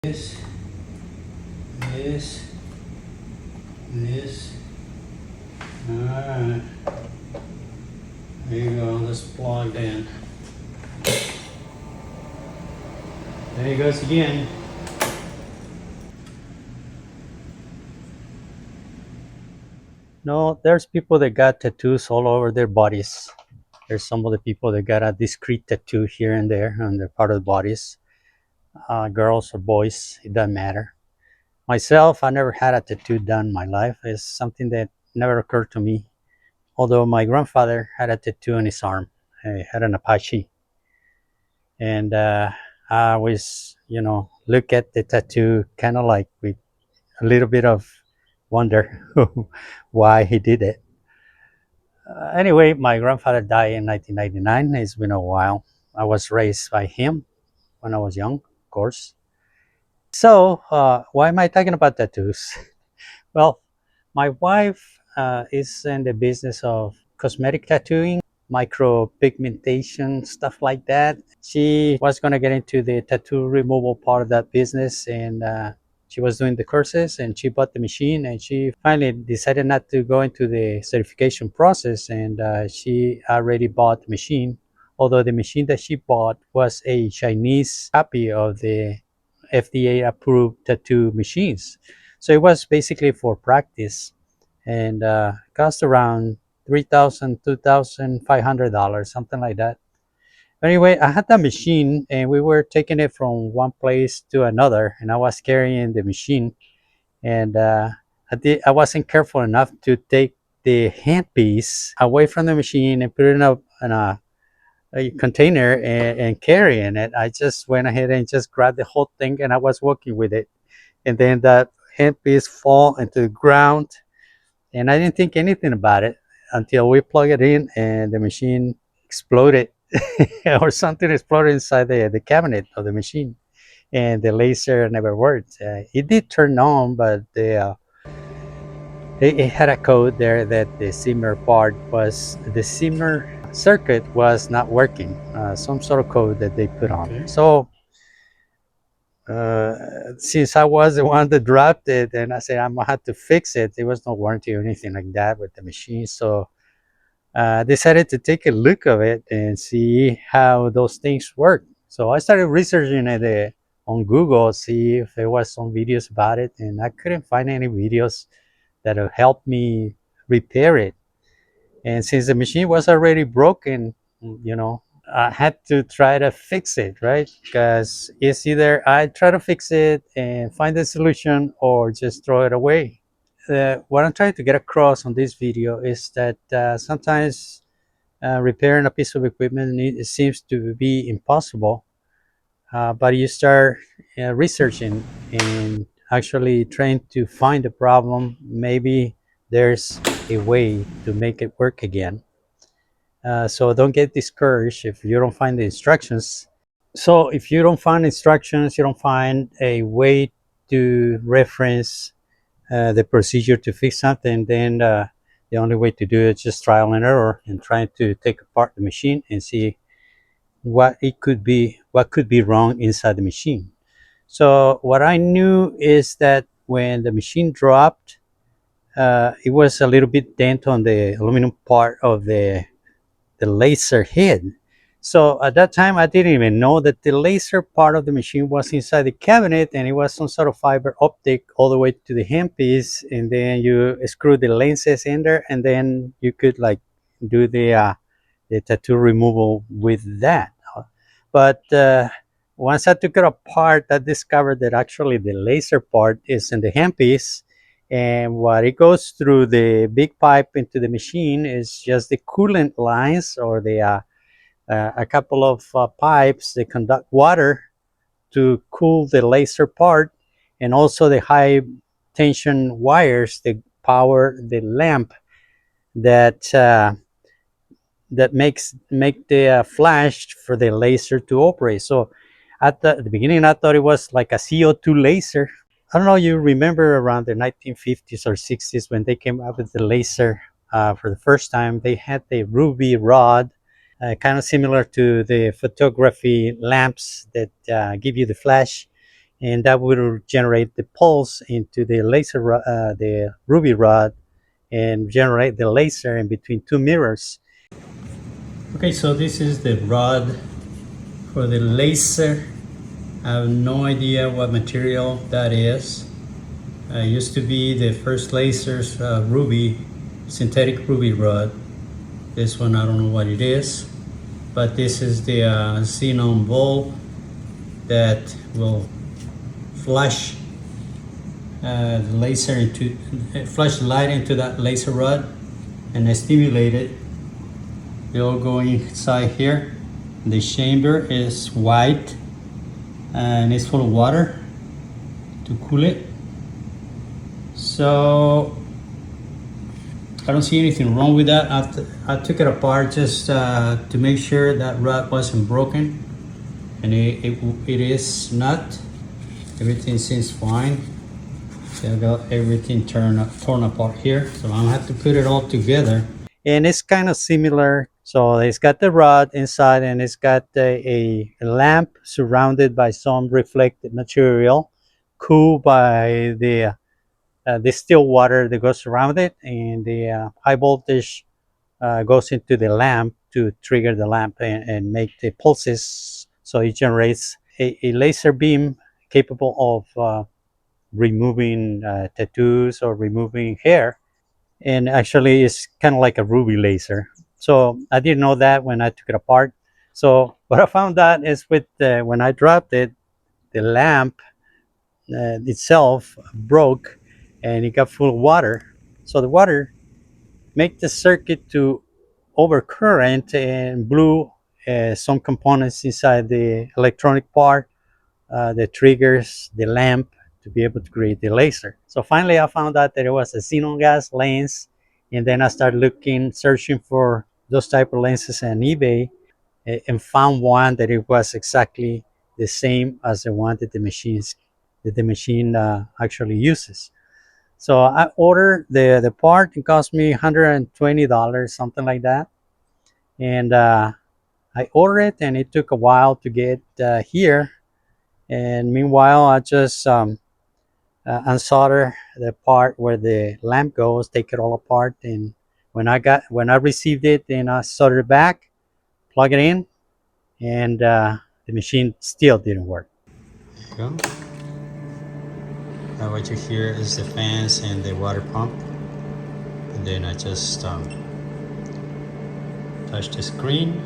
this, this, this. Alright, there you go, this plugged in. There he goes again. No, there's people that got tattoos all over their bodies. There's some of the people that got a discrete tattoo here and there on their part of the bodies. Girls or boys, it doesn't matter. Myself, I never had a tattoo done in my life. It's something that never occurred to me. Although my grandfather had a tattoo on his arm. He had an Apache. And I always, look at the tattoo kind of like with a little bit of wonder why he did it. Anyway, my grandfather died in 1999. It's been a while. I was raised by him when I was young, of course. So, why am I talking about tattoos? Well, my wife is in the business of cosmetic tattooing, micropigmentation, stuff like that. She was going to get into the tattoo removal part of that business, and she was doing the courses, and she bought the machine, and she finally decided not to go into the certification process, and she already bought the machine. Although the machine that she bought was a Chinese copy of the FDA approved tattoo machines. So it was basically for practice, and cost around $3,000 to $2,500, something like that. Anyway, I had that machine, and we were taking it from one place to another, and I was carrying the machine, and I wasn't careful enough to take the handpiece away from the machine and put it in a container and carrying it. I just went ahead and just grabbed the whole thing, and I was walking with it, and then that handpiece fall into the ground, and I didn't think anything about it until we plug it in and the machine exploded or something exploded inside the cabinet of the machine, and the laser never worked. It did turn on, but it had a code there that the simmer part was, the simmer circuit was not working, some sort of code that they put on. Okay. So since I was the one that dropped it, and I said I'm gonna have to fix it, there was no warranty or anything like that with the machine. So decided to take a look of it and see how those things work. So I started researching it on Google, see if there was some videos about it, and I couldn't find any videos that would help me repair it. And since the machine was already broken, you know, I had to try to fix it, right? Because it's either I try to fix it and find a solution or just throw it away. What I'm trying to get across on this video is that sometimes repairing a piece of equipment it seems to be impossible, but you start researching and actually trying to find the problem. Maybe there's a way to make it work again. So don't get discouraged if you don't find the instructions. So if you don't find instructions, you don't find a way to reference the procedure to fix something, then the only way to do it is just trial and error and trying to take apart the machine and see what could be wrong inside the machine. So what I knew is that when the machine dropped, it was a little bit dent on the aluminum part of the laser head. So at that time, I didn't even know that the laser part of the machine was inside the cabinet, and it was some sort of fiber optic all the way to the handpiece, and then you screw the lenses in there, and then you could like do the tattoo removal with that. But once I took it apart, I discovered that actually the laser part is in the handpiece, and what it goes through the big pipe into the machine is just the coolant lines, or a couple of pipes that conduct water to cool the laser part, and also the high tension wires that power the lamp that make the flash for the laser to operate. So at the beginning, I thought it was like a CO2 laser. I don't know, you remember around the 1950s or 60s when they came up with the laser for the first time. They had the ruby rod, kind of similar to the photography lamps that give you the flash. and that will generate the pulse into the the ruby rod, and generate the laser in between two mirrors. Okay, so this is the rod for the laser. I have no idea what material that is. It used to be the first lasers, ruby, synthetic ruby rod. This one, I don't know what it is, but this is the xenon bulb that will flash the laser into, flash the light into that laser rod and stimulate it. They all go inside here. The chamber is white and it's full of water to cool it. So I don't see anything wrong with that. I took it apart just to make sure that rod wasn't broken, and it is not. Everything seems fine. So I got everything torn apart here, so I'm gonna have to put it all together. And it's kind of similar. So it's got the rod inside, and it's got a lamp surrounded by some reflective material, cooled by the still water that goes around it, and the high voltage goes into the lamp to trigger the lamp and make the pulses. So it generates a laser beam capable of removing tattoos or removing hair. And actually, it's kind of like a ruby laser. So I didn't know that when I took it apart. So what I found out is with when I dropped it, the lamp itself broke and it got full of water. So the water made the circuit to overcurrent and blew some components inside the electronic part, the triggers, the lamp, to be able to create the laser. So finally I found out that it was a xenon gas lens, and then I started looking, searching for those type of lenses on eBay, and found one that it was exactly the same as the one that the machine actually uses. So I ordered the part. It cost me $120, something like that, and I ordered it, and it took a while to get here. And meanwhile, I just unsolder the part where the lamp goes, take it all apart, and when I received it, then I soldered it back, plug it in, and the machine still didn't work. There you go. Now what you hear is the fans and the water pump, and then I just touch the screen.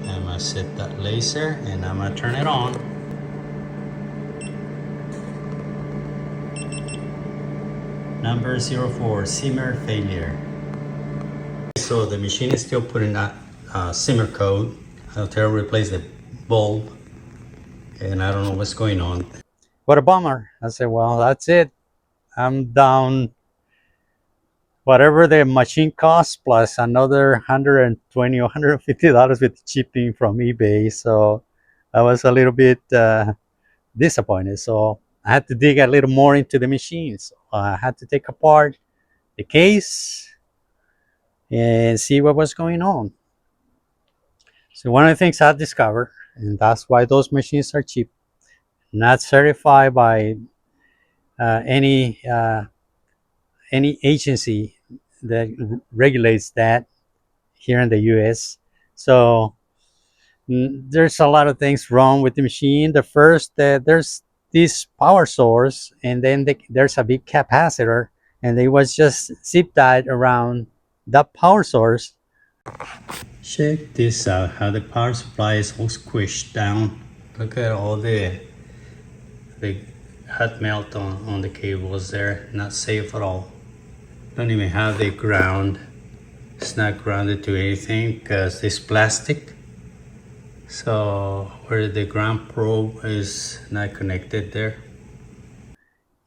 I'm gonna set that laser and I'm gonna turn it on. Number 04, simmer failure. So the machine is still putting that simmer code. I'll tell her to replace the bulb, and I don't know what's going on. What a bummer. I said, well, that's it. I'm down whatever the machine costs plus another $120 or $150 with shipping from eBay. So I was a little bit disappointed. So I had to dig a little more into the machine. So I had to take apart the case and see what was going on. So one of the things I discovered, and that's why those machines are cheap, not certified by any agency that regulates that here in the U.S. So there's a lot of things wrong with the machine. The first, there's this power source, and then there's a big capacitor, and it was just zip tied around that power source. Check this out, how the power supply is all squished down. Look at all the hot melt on the cables there. Not safe at all. Don't even have the ground. It's not grounded to anything because it's plastic. So where the ground probe is not connected there.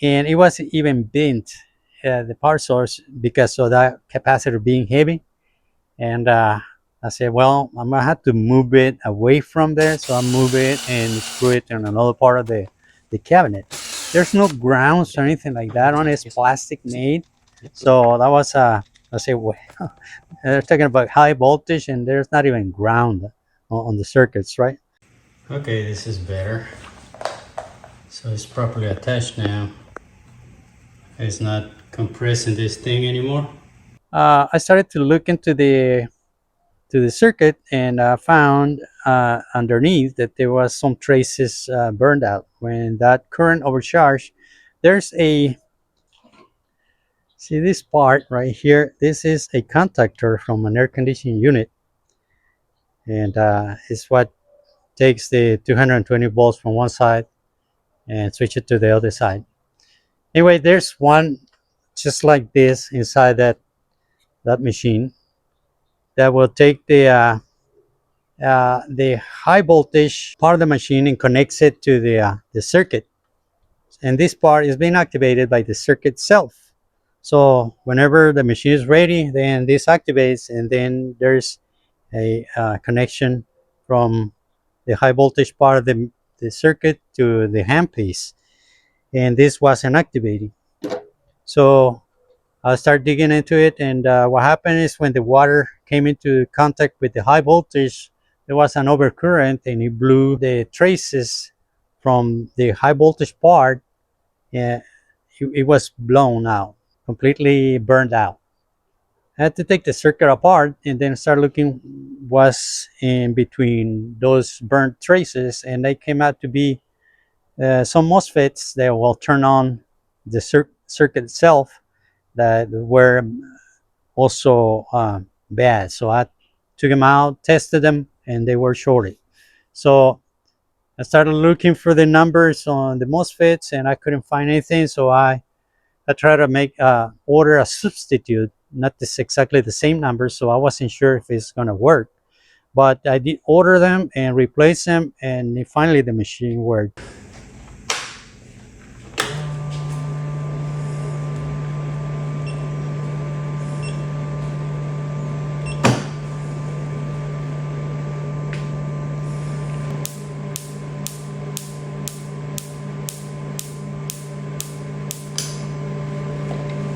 And it wasn't even bent, the power source, because of that capacitor being heavy. And I said, well, I'm gonna have to move it away from there. So I move it and screw it in another part of the cabinet. There's no grounds or anything like that on it. It's plastic made. So that was I said, well, they're talking about high voltage and there's not even ground on the circuits, right? Okay, this is better. So it's properly attached now. It's not compressing this thing anymore. I started to look into the circuit and found underneath that there was some traces burned out. When that current overcharged, there's a, see this part right here, this is a contactor from an air conditioning unit, and it's what takes the 220 volts from one side and switch it to the other side. Anyway, there's one just like this inside that machine that will take the high voltage part of the machine and connects it to the circuit. And this part is being activated by the circuit itself. So whenever the machine is ready, then this activates, and then there's a connection from the high voltage part of the circuit to the handpiece. And this wasn't activating. So I started digging into it, and what happened is when the water came into contact with the high voltage, there was an overcurrent, and it blew the traces from the high voltage part. Yeah, it was blown out, completely burned out. I had to take the circuit apart and then start looking what's in between those burnt traces, and they came out to be some MOSFETs that will turn on the circuit itself that were also bad. So I took them out, tested them, and they were shorted. So I started looking for the numbers on the MOSFETs, and I couldn't find anything. So I tried to make order a substitute, not this exactly the same number. So I wasn't sure if it's gonna work. But I did order them and replace them, and finally the machine worked.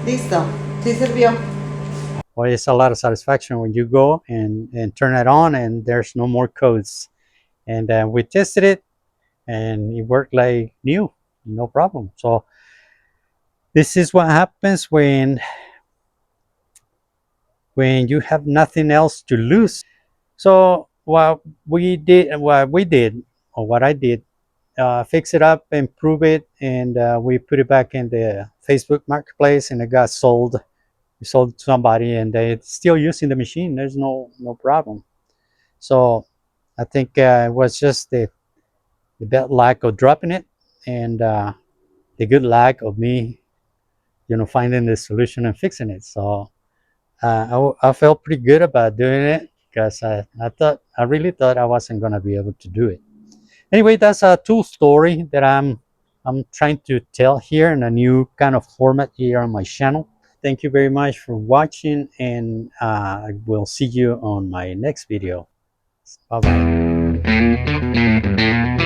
Listo, sí sirvió. Well, it's a lot of satisfaction when you go and turn it on and there's no more codes. And we tested it and it worked like new, no problem. So this is what happens when you have nothing else to lose. So what I did, fix it up, improve it, and we put it back in the Facebook Marketplace, and it got sold. We sold it to somebody, and they're still using the machine. There's no problem. So I think it was just the bad luck of dropping it, and the good luck of me, finding the solution and fixing it. So I felt pretty good about doing it because I really thought I wasn't gonna be able to do it. Anyway, that's a tool story that I'm trying to tell here in a new kind of format here on my channel. Thank you very much for watching, and I will see you on my next video. Bye bye.